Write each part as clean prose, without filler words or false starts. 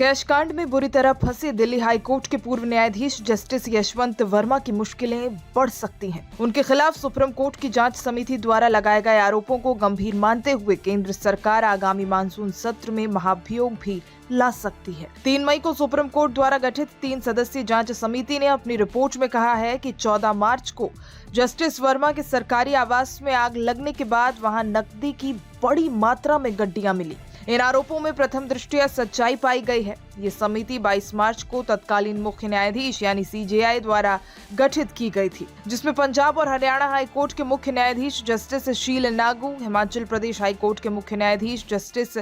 Cash कांड में बुरी तरह फंसे दिल्ली हाई कोर्ट के पूर्व न्यायाधीश जस्टिस यशवंत वर्मा की मुश्किलें बढ़ सकती हैं। उनके खिलाफ सुप्रीम कोर्ट की जांच समिति द्वारा लगाए गए आरोपों को गंभीर मानते हुए केंद्र सरकार आगामी मानसून सत्र में महाभियोग भी ला सकती है। 3 मई को सुप्रीम कोर्ट द्वारा गठित 3 सदस्यीय जांच समिति ने अपनी रिपोर्ट में कहा है कि 14 मार्च को जस्टिस वर्मा के सरकारी आवास में आग लगने के बाद वहां नकदी की बड़ी मात्रा में गड्डियां मिली। इन आरोपों में प्रथम दृष्टया सच्चाई पाई गई है। ये समिति 22 मार्च को तत्कालीन मुख्य न्यायाधीश यानी CJI द्वारा गठित की गई थी, जिसमें पंजाब और हरियाणा हाई कोर्ट के मुख्य न्यायाधीश जस्टिस शील नागू, हिमाचल प्रदेश हाई कोर्ट के मुख्य न्यायाधीश जस्टिस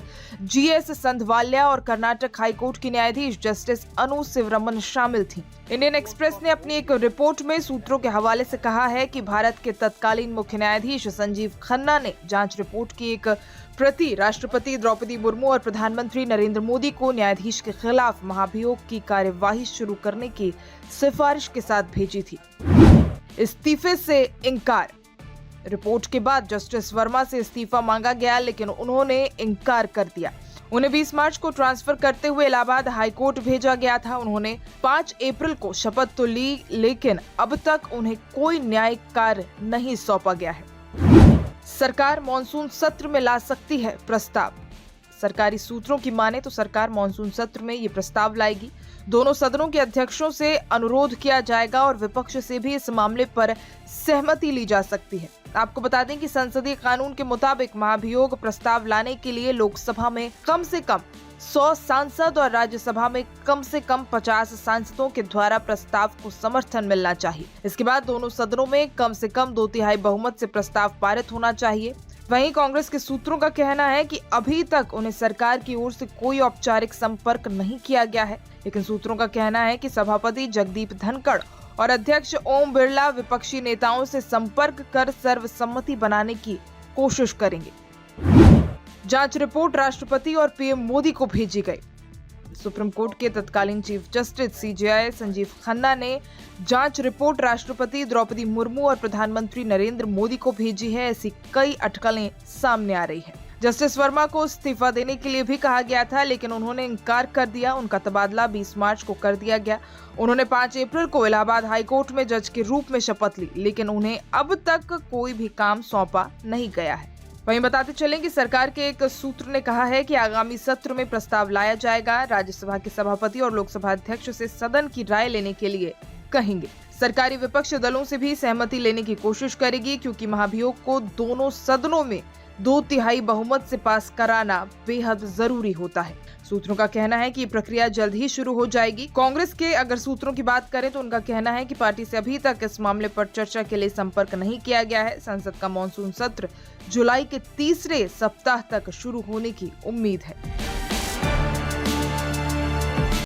GS संधवाल्या और कर्नाटक हाई कोर्ट की न्यायाधीश जस्टिस अनु शिवरमन शामिल थी। इंडियन एक्सप्रेस ने अपनी एक रिपोर्ट में सूत्रों के हवाले से कहा है कि भारत के तत्कालीन मुख्य न्यायाधीश संजीव खन्ना ने जांच रिपोर्ट की एक प्रति राष्ट्रपति द्रौपदी मुर्मू और प्रधानमंत्री नरेंद्र मोदी को न्यायाधीश के खिलाफ महाभियोग की कार्यवाही शुरू करने की सिफारिश के साथ भेजी थी। इस्तीफे से इनकार। रिपोर्ट के बाद जस्टिस वर्मा से इस्तीफा मांगा गया, लेकिन उन्होंने इनकार कर दिया। उन्हें 20 मार्च को ट्रांसफर करते हुए इलाहाबाद हाई कोर्ट भेजा गया था। उन्होंने 5 अप्रैल को शपथ तो ली, लेकिन अब तक उन्हें कोई न्यायिक कार्य नहीं सौंपा गया है। सरकार मॉनसून सत्र में ला सकती है प्रस्ताव। सरकारी सूत्रों की माने तो सरकार मॉनसून सत्र में ये प्रस्ताव लाएगी। दोनों सदनों के अध्यक्षों से अनुरोध किया जाएगा और विपक्ष से भी इस मामले पर सहमति ली जा सकती है। आपको बता दें कि संसदीय कानून के मुताबिक महाभियोग प्रस्ताव लाने के लिए लोकसभा में कम से कम 100 सांसद और राज्यसभा में कम से कम 50 सांसदों के द्वारा प्रस्ताव को समर्थन मिलना चाहिए। इसके बाद दोनों सदनों में कम से कम 2/3 बहुमत से प्रस्ताव पारित होना चाहिए। वहीं कांग्रेस के सूत्रों का कहना है कि अभी तक उन्हें सरकार की ओर से कोई औपचारिक संपर्क नहीं किया गया है, लेकिन सूत्रों का कहना है कि सभापति जगदीप धनखड़ और अध्यक्ष ओम बिरला विपक्षी नेताओं से संपर्क कर सर्वसम्मति बनाने की कोशिश करेंगे। जांच रिपोर्ट राष्ट्रपति और PM मोदी को भेजी गई। सुप्रीम कोर्ट के तत्कालीन chief justice CJI Sanjeev Khanna ने जांच रिपोर्ट राष्ट्रपति द्रौपदी मुर्मू और प्रधानमंत्री नरेंद्र मोदी को भेजी है। ऐसी कई अटकलें सामने आ रही हैं। जस्टिस वर्मा को इस्तीफा देने के लिए भी कहा गया था, लेकिन उन्होंने इनकार कर दिया। उनका तबादला 20 मार्च को कर दिया गया। उन्होंने 5 अप्रैल को इलाहाबाद हाई कोर्ट में जज के रूप में शपथ ली, लेकिन उन्हें अब तक कोई भी काम सौंपा नहीं गया है। वहीं बताते चलें कि सरकार के एक सूत्र ने कहा है कि आगामी सत्र में प्रस्ताव लाया जाएगा। राज्यसभा के सभापति और लोकसभा अध्यक्ष से सदन की राय लेने के लिए कहेंगे। सरकारी विपक्ष दलों से भी सहमति लेने की कोशिश करेगी, क्योंकि महाभियोग को दोनों सदनों में 2/3 बहुमत से पास कराना बेहद जरूरी होता है। सूत्रों का कहना है कि प्रक्रिया जल्द ही शुरू हो जाएगी। कांग्रेस के अगर सूत्रों की बात करें तो उनका कहना है कि पार्टी से अभी तक इस मामले पर चर्चा के लिए संपर्क नहीं किया गया है। संसद का मॉनसून सत्र जुलाई के तीसरे सप्ताह तक शुरू होने की उम्मीद है।